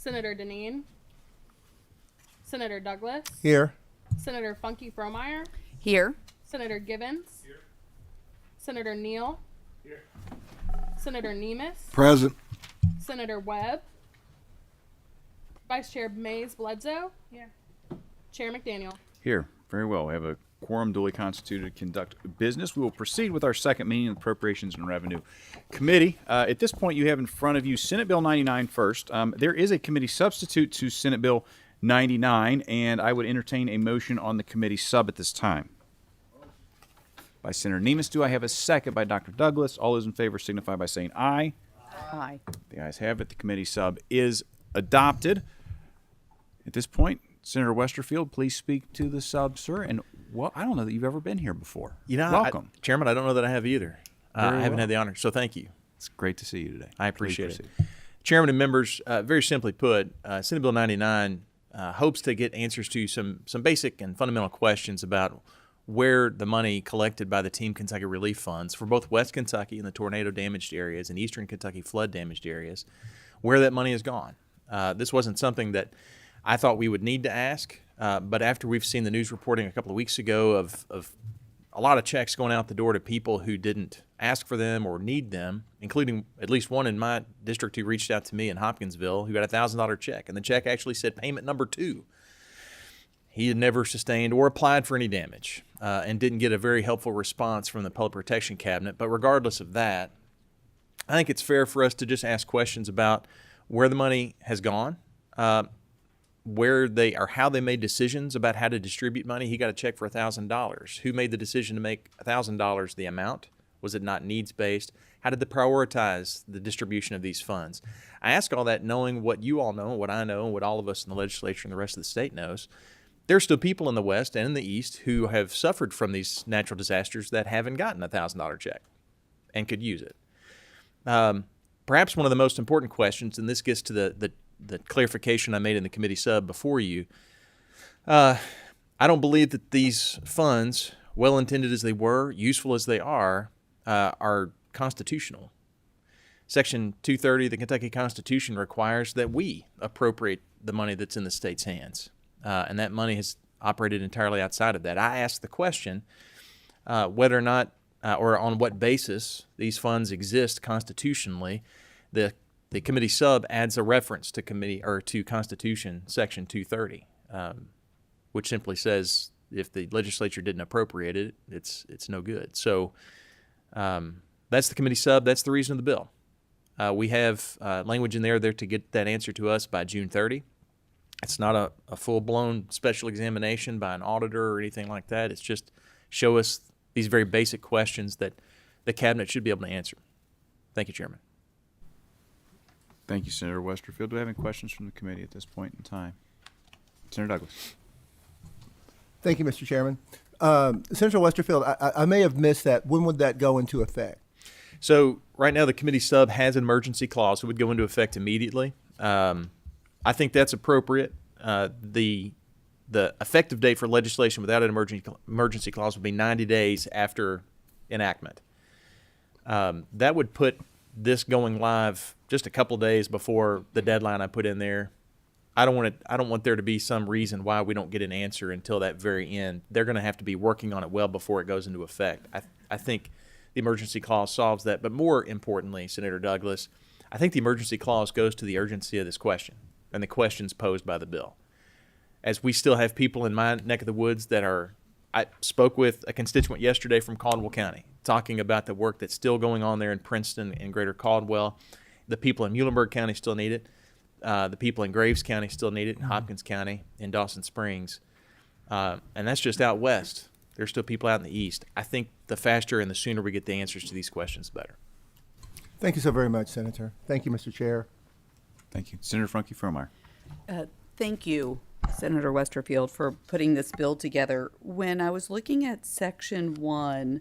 Senator Deneen, Senator Douglas, Here. Senator Funky Fromeyer, Here. Senator Givens, Here. Senator Neal, Here. Senator Nemus, Present. Senator Webb, Vice Chair Mays Bledsoe, Chair McDaniel. Here. Very well. We have a quorum duly constituted to conduct business. We will proceed with our second meeting of the Appropriations and Revenue Committee. At this point, you have in front of you Senate Bill 99 first. There is a committee substitute to Senate Bill 99, and I would entertain a motion on the committee sub at this time. By Senator Nemus. Do I have a second by Dr. Douglas? All those in favor signify by saying aye. Aye. The ayes have it. The committee sub is adopted. At this point, Senator Westerfield, please speak to the sub, sir. And well, I don't know that you've ever been here before. Welcome. Chairman, I don't know that I have either. I haven't had the honor, so thank you. It's great to see you today. I appreciate it. Chairman and members, very simply put, Senate Bill 99 hopes to get answers to some basic and fundamental questions about where the money collected by the Team Kentucky Relief Funds for both West Kentucky and the tornado-damaged areas and Eastern Kentucky flood-damaged areas, where that money has gone. This wasn't something that I thought we would need to ask, but after we've seen the news reporting a couple of weeks ago of a lot of checks going out the door to people who didn't ask for them or need them, including at least one in my district who reached out to me in Hopkinsville who got a $1,000 check, and the check actually said payment number 2. He had never sustained or applied for any damage and didn't get a very helpful response from the Public Protection Cabinet. But regardless of that, I think it's fair for us to just ask questions about where the money has gone, where they or how they made decisions about how to distribute money. He got a check for $1,000. Who made the decision to make $1,000 the amount? Was it not needs-based? How did they prioritize the distribution of these funds? I ask all that knowing what you all know, what I know, what all of us in the legislature and the rest of the state knows. There are still people in the West and in the East who have suffered from these natural disasters that haven't gotten a $1,000 check and could use it. Perhaps one of the most important questions, and this gets to the clarification I made in the committee sub before you, I don't believe that these funds, well-intended as they were, useful as they are constitutional. Section 230 of the Kentucky Constitution requires that we appropriate the money that's in the state's hands. And that money has operated entirely outside of that. I asked the question whether or not, or on what basis, these funds exist constitutionally. The committee sub adds a reference to to Constitution Section 230, which simply says if the legislature didn't appropriate it, it's no good. So that's the committee sub. That's the reason of the bill. We have language in there to get that answer to us by June 30. It's not a full-blown special examination by an auditor or anything like that. It's just show us these very basic questions that the Cabinet should be able to answer. Thank you, Chairman. Thank you, Senator Westerfield. Do we have any questions from the committee at this point in time? Senator Douglas. Thank you, Mr. Chairman. Senator Westerfield, I may have missed that. When would that go into effect? So right now the committee sub has an emergency clause. It would go into effect immediately. I think that's appropriate. The effective date for legislation without an emergency clause would be 90 days after enactment. That would put this going live just a couple days before the deadline I put in there. I don't want there to be some reason why we don't get an answer until that very end. They're going to have to be working on it well before it goes into effect. I think the emergency clause solves that. But more importantly, Senator Douglas, I think the emergency clause goes to the urgency of this question and the questions posed by the bill. As we still have people in my neck of the woods I spoke with a constituent yesterday from Caldwell County talking about the work that's still going on there in Princeton and Greater Caldwell. The people in Muhlenberg County still need it. The people in Graves County still need it, in Hopkins County, in Dawson Springs. And that's just out west. There's still people out in the east. I think the faster and the sooner we get the answers to these questions, the better. Thank you so very much, Senator. Thank you, Mr. Chair. Thank you. Senator Funky Fromeyer. Thank you, Senator Westerfield, for putting this bill together. When I was looking at Section 1,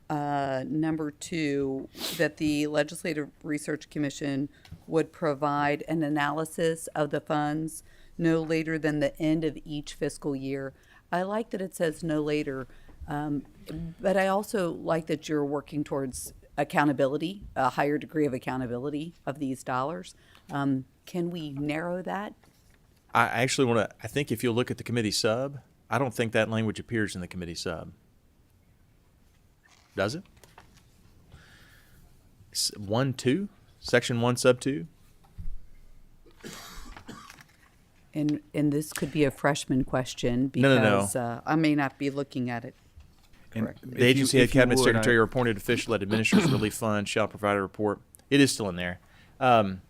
number 2, that the Legislative Research Commission would provide an analysis of the funds no later than the end of each fiscal year. I like that it says no later, but I also like that you're working towards accountability, a higher degree of accountability of these dollars. Can we narrow that? I actually want to, I think if you look at the committee sub, I don't think that language appears in the committee sub. Does it? 1-2? Section 1, sub 2? And this could be a freshman question No. because I may not be looking at it And correctly. The agency head, if you cabinet would, secretary, I- or appointed official that administers the relief fund shall provide a report. It is still in there. I'm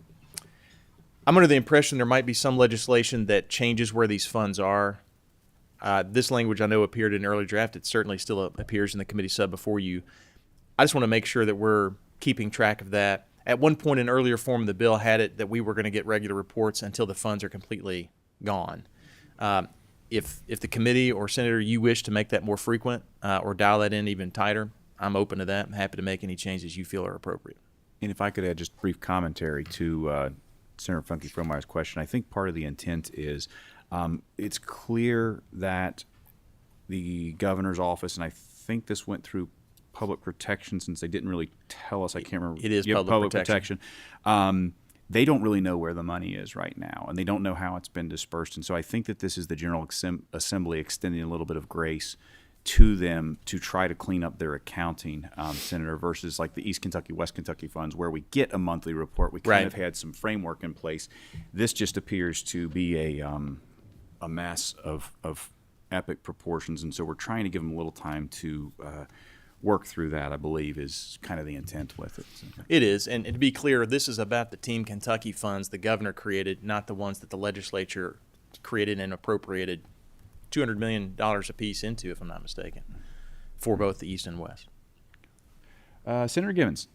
under the impression there might be some legislation that changes where these funds are. This language I know appeared in an early draft. It certainly still appears in the committee sub before you. I just want to make sure that we're keeping track of that. At one point, an earlier form of the bill had it that we were going to get regular reports until the funds are completely gone. If the committee or senator, you wish to make that more frequent or dial that in even tighter, I'm open to that. I'm happy to make any changes you feel are appropriate. And if I could add just brief commentary to Senator Funky Frohmeyer's question, I think part of the intent is it's clear that the governor's office, and I think this went through public protection since they didn't really tell us. I can't remember. It is Yeah, public protection. They don't really know where the money is right now, and they don't know how it's been dispersed. And so I think that this is the General Assembly extending a little bit of grace to them to try to clean up their accounting, Senator, versus like the East Kentucky, West Kentucky funds where we get a monthly report. We kind Right. of had some framework in place. This just appears to be a mass of epic proportions, and so we're trying to give them a little time to work through that, I believe, is kind of the intent with it. So. It is, and to be clear, this is about the Team Kentucky funds the governor created, not the ones that the legislature created and appropriated $200 million apiece into, if I'm not mistaken, for both the East and West. Senator Givens.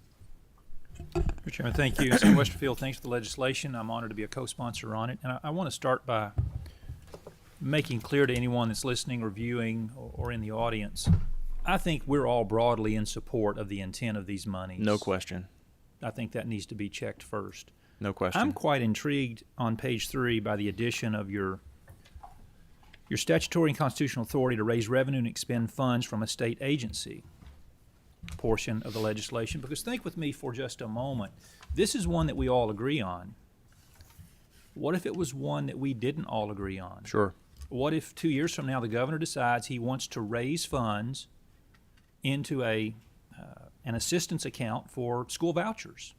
Mr. Chairman, thank you. Senator Westerfield, thanks for the legislation. I'm honored to be a co-sponsor on it. And I want to start by making clear to anyone that's listening or viewing or in the audience, I think we're all broadly in support of the intent of these monies. No question. I think that needs to be checked first. No question. I'm quite intrigued on page 3 by the addition of your statutory and constitutional authority to raise revenue and expend funds from a state agency portion of the legislation, because think with me for just a moment. This is one that we all agree on. What if it was one that we didn't all agree on? Sure. What if 2 years from now the governor decides he wants to raise funds into an assistance account for school vouchers?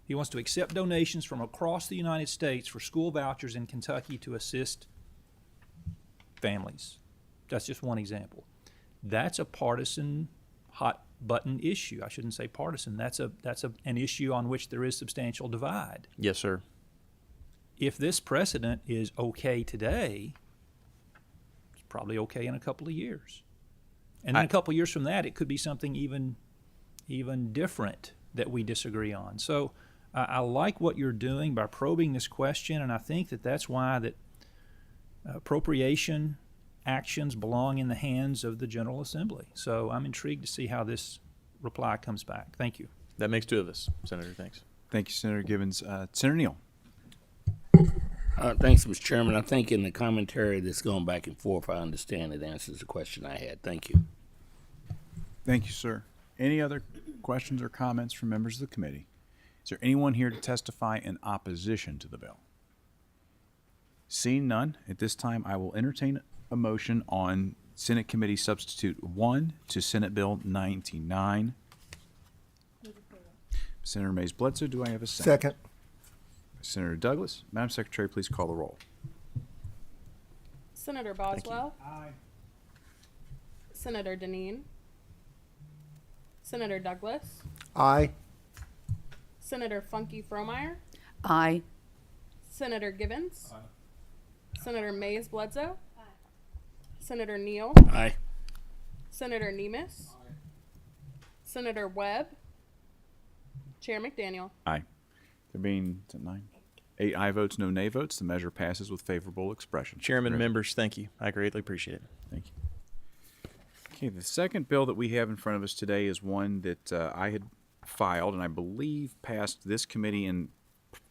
He wants to accept donations from across the United States for school vouchers in Kentucky to assist families. That's just one example. That's a partisan hot button issue. I shouldn't say partisan. That's an issue on which there is substantial divide. Yes, sir. If this precedent is okay today, it's probably okay in a couple of years. And then a couple of years from that, it could be something even different that we disagree on. So I like what you're doing by probing this question, and I think that that's why that appropriation actions belong in the hands of the General Assembly. So I'm intrigued to see how this reply comes back. Thank you. That makes 2 of us, Senator. Thanks. Thank you, Senator Givens. Senator Neal. Thanks, Mr. Chairman. I think in the commentary that's going back and forth, I understand it answers the question I had. Thank you. Thank you, sir. Any other questions or comments from members of the committee? Is there anyone here to testify in opposition to the bill? Seeing none, at this time I will entertain a motion on Senate Committee Substitute 1 to Senate Bill 99. Senator Mays Bledsoe, do I have a second? Second. Senator Douglas. Madam Secretary, please call the roll. Senator Boswell. Aye. Senator Deneen. Senator Douglas. Aye. Senator Funky Frohmeyer. Aye. Senator Givens. Aye. Senator Mays Bledsoe. Aye. Senator Neal. Aye. Senator Nemus. Aye. Senator Webb. Chair McDaniel. Aye. There being 8 aye votes, no nay votes, the measure passes with favorable expression. Chairman, Great. members, thank you. I greatly appreciate it. Thank you. Okay, the second bill that we have in front of us today is one that I had filed and I believe passed this committee and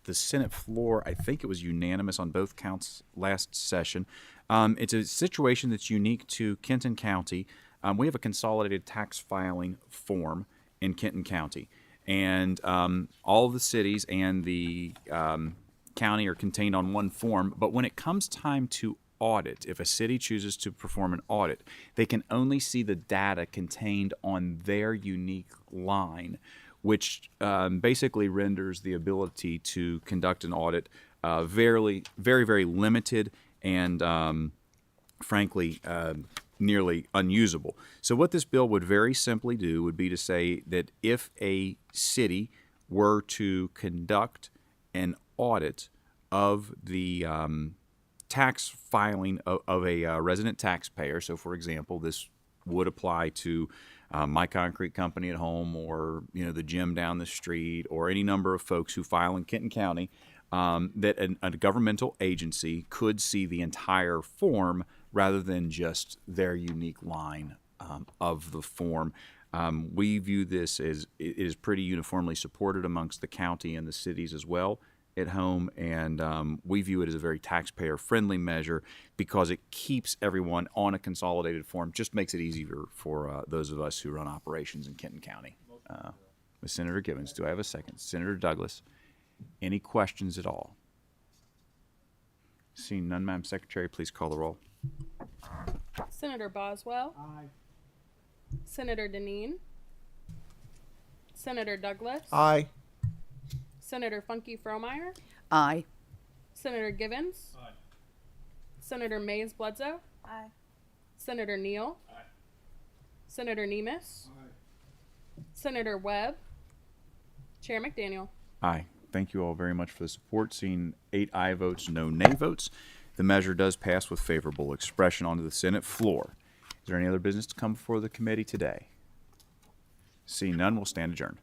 the Senate floor. I think it was unanimous on both counts last session. It's a situation that's unique to Kenton County. We have a consolidated tax filing form in Kenton County. and all of the cities and the county are contained on one form. But when it comes time to audit, if a city chooses to perform an audit, they can only see the data contained on their unique line, which basically renders the ability to conduct an audit very, very limited and frankly, nearly unusable. So what this bill would very simply do would be to say that if a city were to conduct an audit of the tax filing of a resident taxpayer, so for example, this would apply to my concrete company at home, or the gym down the street, or any number of folks who file in Kenton County, that a governmental agency could see the entire form rather than just their unique line of the form. We view this as it is pretty uniformly supported amongst the county and the cities as well at home, and we view it as a very taxpayer-friendly measure because it keeps everyone on a consolidated form, just makes it easier for those of us who run operations in Kenton County. With Senator Givens, do I have a second? Senator Douglas, any questions at all? Seeing none, Madam Secretary, please call the roll. Senator Boswell. Aye. Senator Deneen. Senator Douglas. Aye. Senator Funky Fromeyer. Aye. Senator Givens. Aye. Senator Mays Bledsoe. Aye. Senator Neal. Aye. Senator Nemus. Aye. Senator Webb. Chair McDaniel. Aye. Thank you all very much for the support. Seeing 8 aye votes, no nay votes, the measure does pass with favorable expression onto the Senate floor. Is there any other business to come before the committee today? Seeing none, we'll stand adjourned.